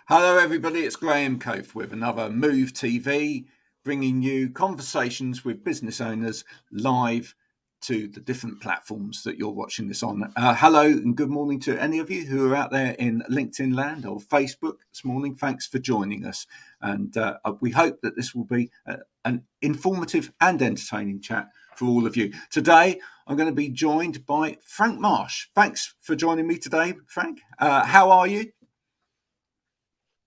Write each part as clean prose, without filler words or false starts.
Hello, everybody. It's Graham Coath with another Move TV, bringing you conversations with business owners live to the different platforms that you're watching this on. Hello and good morning to any of you who are out there in LinkedIn land or Facebook this morning. Thanks for joining us. And we hope that this will be an informative and entertaining chat for all of you. Today, I'm going to be joined by Frank Marsh. Thanks for joining me today, Frank. How are you?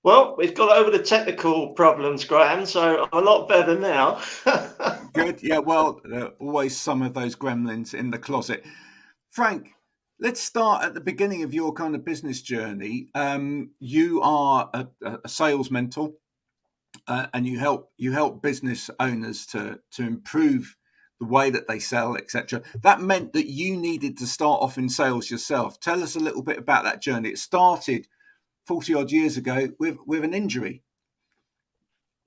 Well, we've got over the technical problems, Graham, so I'm a lot better now. Good. Yeah, well, always some of those gremlins in the closet. Frank, let's start at the beginning of your kind of business journey. You are a sales mentor, and you help business owners to improve the way that they sell, etc. That meant that you needed to start off in sales yourself. Tell us a little bit about that journey. It started 40 odd years ago with an injury.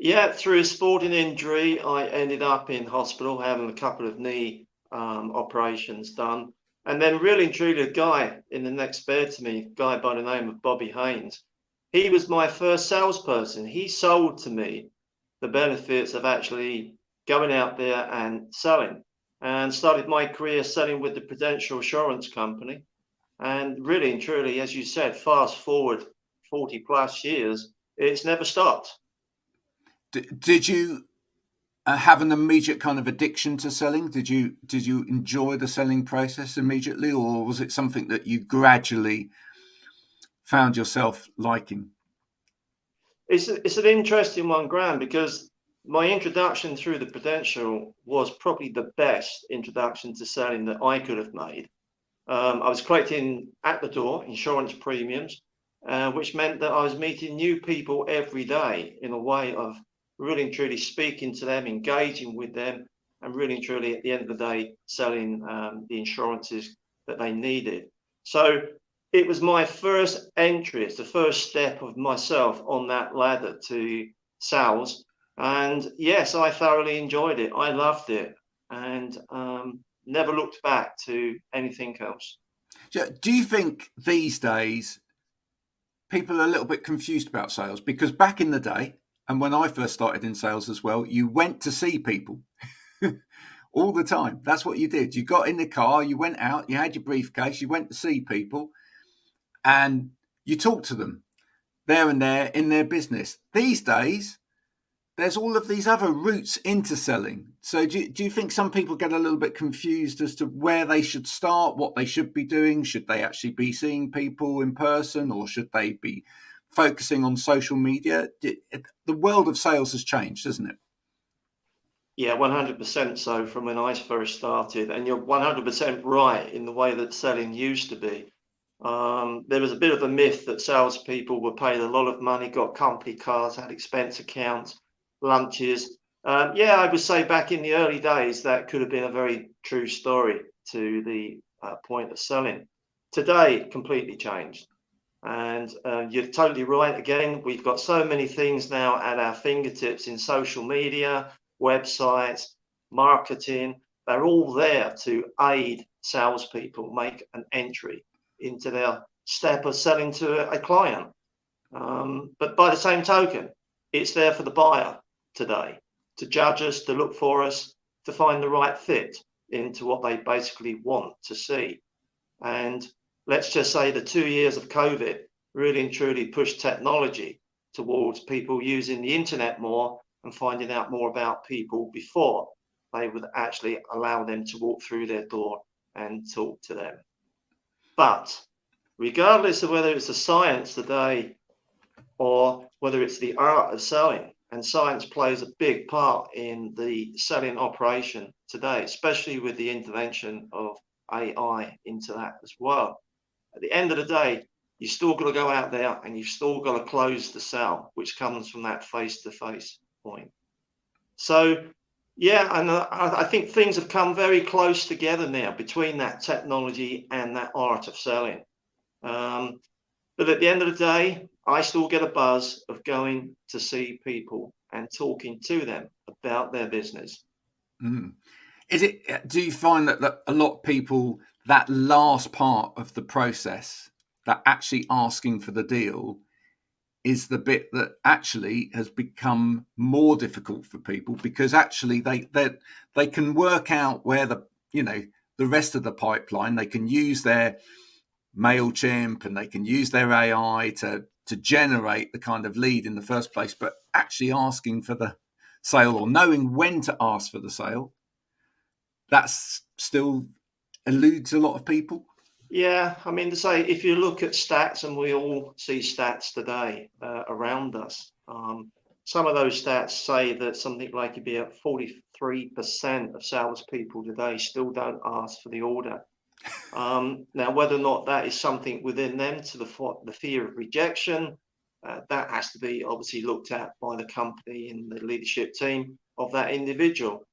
Yeah, through a sporting injury, I ended up in hospital having a couple of knee operations done. And then, really and truly, a guy in the next bed to me, a guy by the name of Bobby Haynes, he was my first salesperson. He sold to me the benefits of actually going out there and selling, and started my career selling with the Prudential Assurance Company. And really and truly, as you said, fast forward 40 plus years, it's never stopped. Did you have an immediate kind of addiction to selling? Did you enjoy the selling process immediately, or was it something that you gradually found yourself liking? It's an interesting one, Graham, because my introduction through the Prudential was probably the best introduction to selling that I could have made. I was collecting at the door insurance premiums, which meant that I was meeting new people every day in a way of really and truly speaking to them, engaging with them, and really and truly at the end of the day, selling the insurances that they needed. So it was my first entry, it's the first step of myself on that ladder to sales. And yes, I thoroughly enjoyed it. I loved it. And never looked back to anything else. Do you think these days people are a little bit confused about sales? Because back in the day, and when I first started in sales as well, you went to see people all the time. That's what you did. You got in the car, you went out, you had your briefcase, you went to see people, and you talked to them there and there in their business. These days, there's all of these other routes into selling. So do you think some people get a little bit confused as to where they should start, what they should be doing? Should they actually be seeing people in person, or should they be focusing on social media? The world of sales has changed, hasn't it? Yeah, 100% so from when I first started. And you're 100% right in the way that selling used to be. There was a bit of a myth that salespeople were paid a lot of money, got company cars, had expense accounts, lunches. Yeah, I would say back in the early days, that could have been a very true story to the point of selling. Today, completely changed. And you're totally right. Again, we've got so many things now at our fingertips in social media, websites, marketing. They're all there to aid salespeople make an entry into their step of selling to a client. But by the same token, it's there for the buyer today to judge us, to look for us, to find the right fit into what they basically want to see. And let's just say the 2 years of COVID really and truly pushed technology towards people using the internet more and finding out more about people before they would actually allow them to walk through their door and talk to them. But regardless of whether it's the science today or whether it's the art of selling, and science plays a big part in the selling operation today, especially with the intervention of AI into that as well. At the end of the day, you still got to go out there and you've still got to close the sale, which comes from that face-to-face point. So, yeah, and I think things have come very close together now between that technology and that art of selling. But at the end of the day, I still get a buzz of going to see people and talking to them about their business. Mm. Do you find that a lot of people, that last part of the process, that actually asking for the deal, is the bit that actually has become more difficult for people, because actually they can work out where the rest of the pipeline. They can use their MailChimp and they can use their AI to generate the kind of lead in the first place, but actually asking for the sale or knowing when to ask for the sale, that's still eludes a lot of people. Yeah, I mean, to say, if you look at stats, and we all see stats today around us, some of those stats say that something like about 43% of salespeople today still don't ask for the order. Now, whether or not that is something within them to the fear of rejection, that has to be obviously looked at by the company and the leadership team of that individual.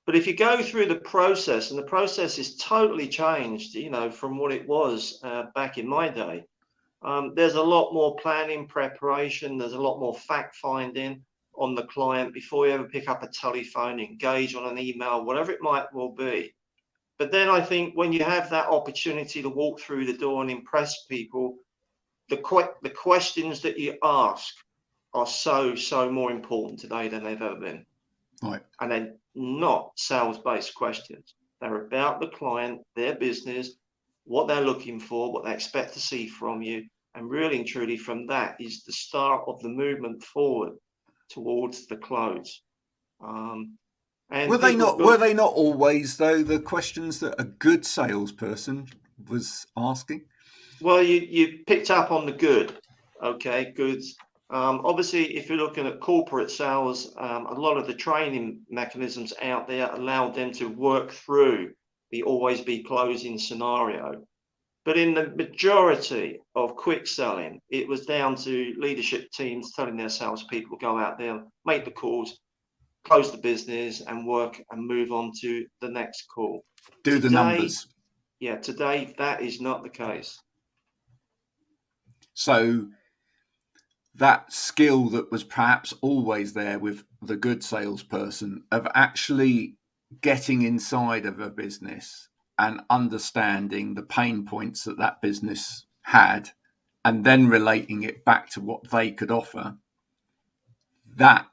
But if you go through the process, and the process is totally changed, from what it was back in my day, there's a lot more planning, preparation. There's a lot more fact finding on the client before you ever pick up a telephone, engage on an email, whatever it might well be. But then I think when you have that opportunity to walk through the door and impress people, the questions that you ask are so more important today than they've ever been. Right. And they're not sales-based questions. They're about the client, their business, what they're looking for, what they expect to see from you. And really and truly from that is the start of the movement forward towards the close. And Were they people not? feel, Were they not always, though, the questions that a good salesperson was asking? well, you picked up on the good. Okay, good. Obviously, if you're looking at corporate sales, a lot of the training mechanisms out there allow them to work through the always be closing scenario. But in the majority of quick selling, it was down to leadership teams telling their salespeople go out there, make the calls, close the business, and work and move on to the next call. Do the Today, numbers. today that is not the case. So that skill that was perhaps always there with the good salesperson of actually getting inside of a business and understanding the pain points that that business had, and then relating it back to what they could offer, that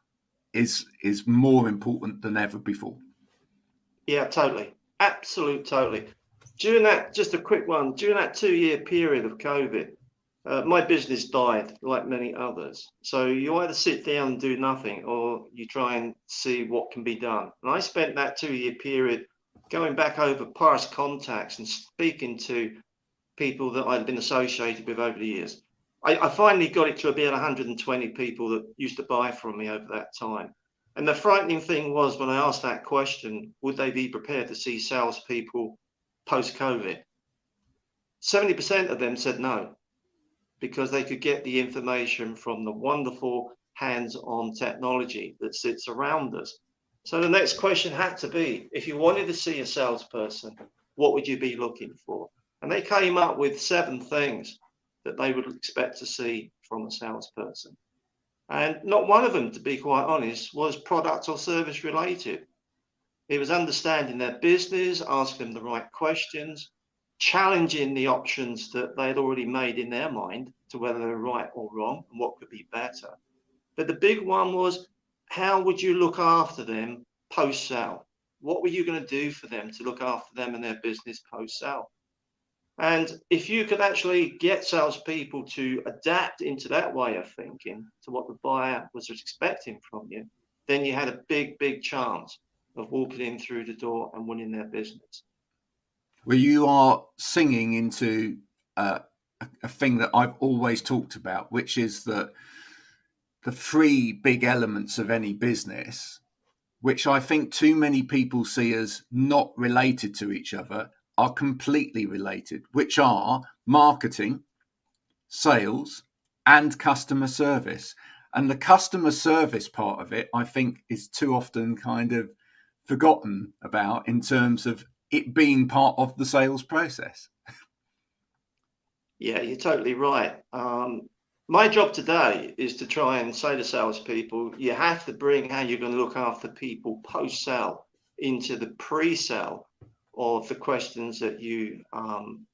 is more important than ever before. Yeah, totally. Absolute totally. During that, just a quick one, during that 2 year period of COVID, my business died like many others. So you either sit down and do nothing, or you try and see what can be done. And I spent that 2 year period going back over past contacts and speaking to people that I'd been associated with over the years. I finally got it to about 120 people that used to buy from me over that time. And the frightening thing was, when I asked that question, would they be prepared to see salespeople post-COVID? 70% of them said no, because they could get the information from the wonderful hands-on technology that sits around us. So the next question had to be, if you wanted to see a salesperson, what would you be looking for? And they came up with 7 things that they would expect to see from a salesperson. And not one of them, to be quite honest, was product or service related. It was understanding their business, asking them the right questions, challenging the options that they had already made in their mind to whether they were right or wrong and what could be better. But the big one was, how would you look after them post-sale? What were you going to do for them to look after them and their business post-sale? And if you could actually get salespeople to adapt into that way of thinking to what the buyer was expecting from you, then you had a big chance of walking in through the door and winning their business. Well, you are singing into a thing that I've always talked about, which is that the 3 big elements of any business, which I think too many people see as not related to each other, are completely related, which are marketing, sales, and customer service. And the customer service part of it, I think, is too often kind of forgotten about in terms of it being part of the sales process. Yeah, you're totally right. My job today is to try and say to salespeople, you have to bring how you're going to look after people post-sale into the pre-sale of the questions that you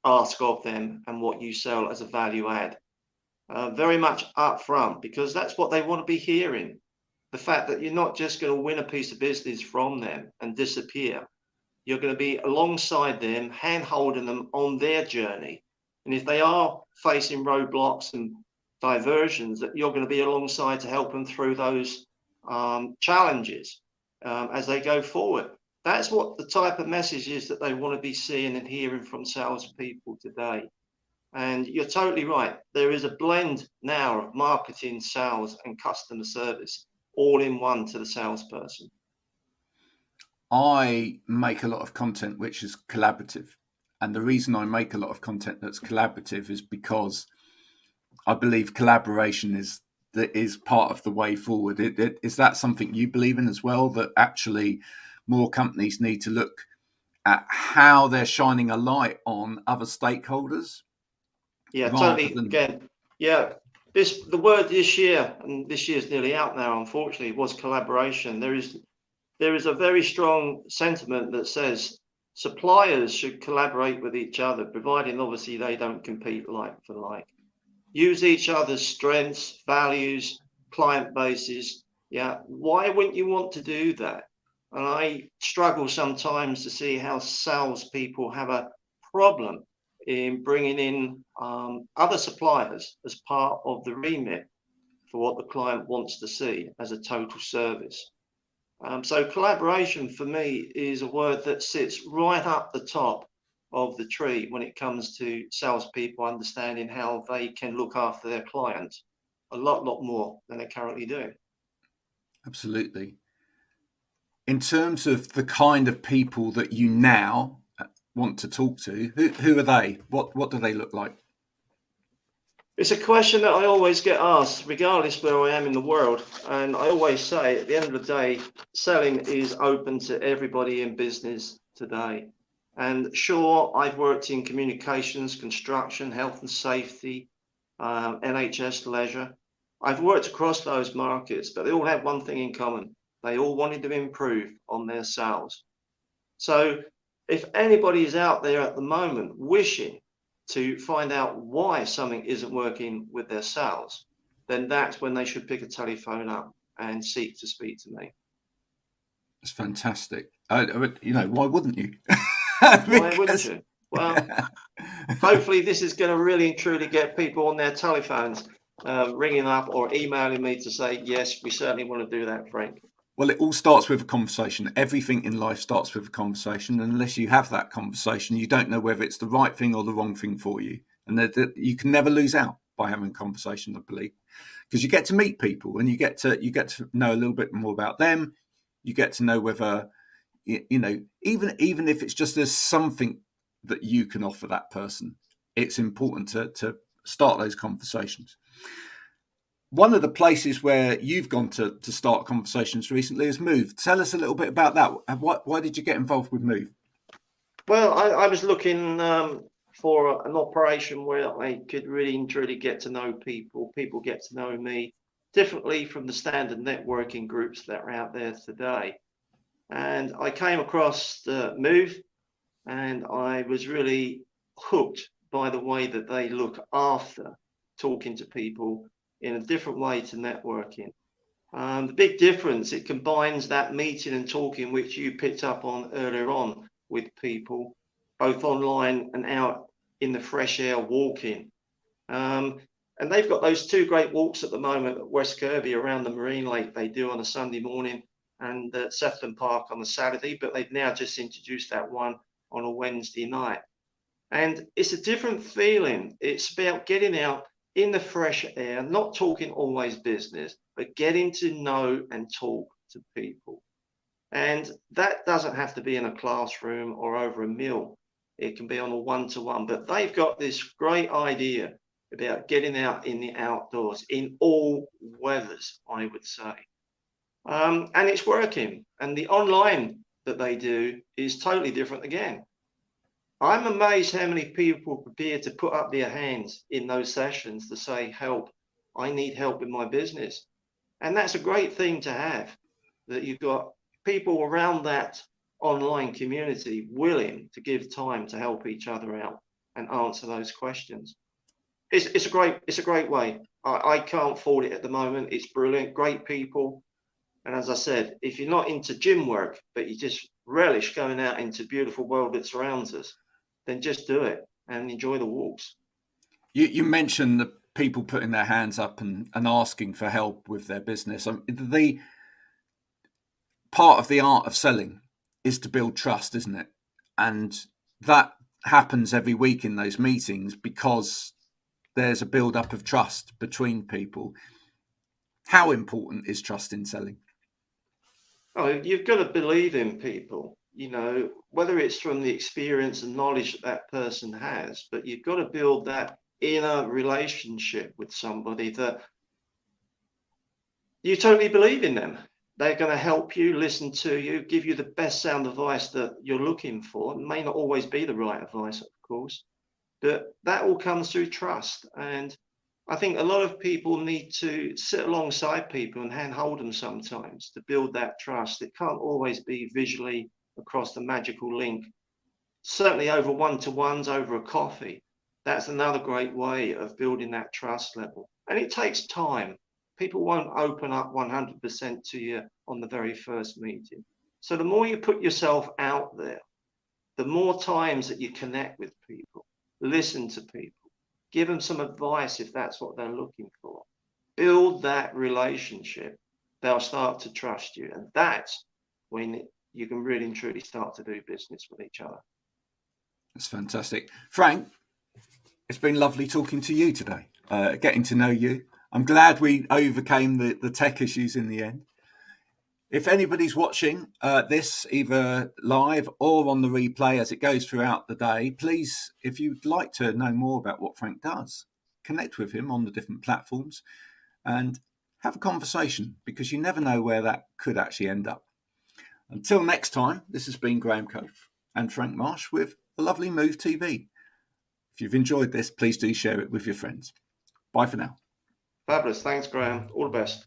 ask of them and what you sell as a value add. very much up front, because that's what they want to be hearing. The fact that you're not just going to win a piece of business from them and disappear. You're going to be alongside them, hand holding them on their journey. And if they are facing roadblocks and diversions, that you're going to be alongside to help them through those challenges as they go forward. That's what the type of messages that they want to be seeing and hearing from salespeople today. And you're totally right. There is a blend now of marketing, sales, and customer service all in one to the salesperson. I make a lot of content which is collaborative. And the reason I make a lot of content that's collaborative is because I believe collaboration is part of the way forward. Is that something you believe in as well, that actually more companies need to look at how they're shining a light on other stakeholders? Yeah, totally. Again, yeah, the word this year, and this year's nearly out now, unfortunately, was collaboration. There is a very strong sentiment that says suppliers should collaborate with each other, providing obviously they don't compete like for like. Use each other's strengths, values, client bases. Yeah, why wouldn't you want to do that? And I struggle sometimes to see how salespeople have a problem in bringing in other suppliers as part of the remit for what the client wants to see as a total service. So collaboration for me is a word that sits right up the top of the tree when it comes to salespeople understanding how they can look after their clients a lot more than they're currently doing. Absolutely. In terms of the kind of people that you now want to talk to, who are they? What do they look like? It's a question that I always get asked, regardless where I am in the world. And I always say, at the end of the day, selling is open to everybody in business today. And sure, I've worked in communications, construction, health and safety, NHS, leisure. I've worked across those markets, but they all have one thing in common. They all wanted to improve on their sales. So if anybody is out there at the moment wishing to find out why something isn't working with their sales, then that's when they should pick a telephone up and seek to speak to me. It's fantastic. Why wouldn't you? Why wouldn't you? Well, hopefully this is going to really and truly get people on their telephones ringing up or emailing me to say, yes, we certainly want to do that, Frank. Well, it all starts with a conversation. Everything in life starts with a conversation. And unless you have that conversation, you don't know whether it's the right thing or the wrong thing for you. And you can never lose out by having a conversation, I believe, because you get to meet people and you get to know a little bit more about them. You get to know whether, even if it's just there's something that you can offer that person, it's important to start those conversations. One of the places where you've gone to start conversations recently is Move. Tell us a little bit about that. Why did you get involved with Move? Well, I was looking for an operation where I could really and truly get to know people get to know me differently from the standard networking groups that are out there today. And I came across the Move, and I was really hooked by the way that they look after talking to people in a different way to networking. The big difference, it combines that meeting and talking, which you picked up on earlier on with people, both online and out in the fresh air walking. And they've got those two great walks at the moment at West Kirby around the Marine Lake they do on a Sunday morning, and at Sefton Park on a Saturday, but they've now just introduced that one on a Wednesday night. And it's a different feeling. It's about getting out in the fresh air, not talking always business, but getting to know and talk to people. And that doesn't have to be in a classroom or over a meal. It can be on a one-to-one, but they've got this great idea about getting out in the outdoors in all weathers, I would say. And it's working. And the online that they do is totally different again. I'm amazed how many people prepare to put up their hands in those sessions to say, help, I need help with my business. And that's a great thing to have, that you've got people around that online community willing to give time to help each other out and answer those questions. It's a great way. I can't fault it at the moment. It's brilliant, great people. And as I said, if you're not into gym work, but you just relish going out into the beautiful world that surrounds us, then just do it and enjoy the walks. You mentioned the people putting their hands up and asking for help with their business. The part of the art of selling is to build trust, isn't it? And that happens every week in those meetings because there's a build up of trust between people. How important is trust in selling? Oh, you've got to believe in people, whether it's from the experience and knowledge that that person has, but you've got to build that inner relationship with somebody that you totally believe in them. They're going to help you, listen to you, give you the best sound advice that you're looking for. It may not always be the right advice, of course, but that all comes through trust. And I think a lot of people need to sit alongside people and handhold them sometimes to build that trust. It can't always be visually across the magical link. Certainly over one-to-ones, over a coffee. That's another great way of building that trust level. And it takes time. People won't open up 100% to you on the very first meeting. So the more you put yourself out there, the more times that you connect with people, listen to people, give them some advice if that's what they're looking for, build that relationship, they'll start to trust you. And that's when you can really and truly start to do business with each other. That's fantastic. Frank, it's been lovely talking to you today, getting to know you. I'm glad we overcame the tech issues in the end. If anybody's watching this either live or on the replay as it goes throughout the day, please, if you'd like to know more about what Frank does, connect with him on the different platforms and have a conversation, because you never know where that could actually end up. Until next time, this has been Graham Cove and Frank Marsh with the lovely Move TV. If you've enjoyed this, please do share it with your friends. Bye for now. Fabulous. Thanks, Graham. All the best.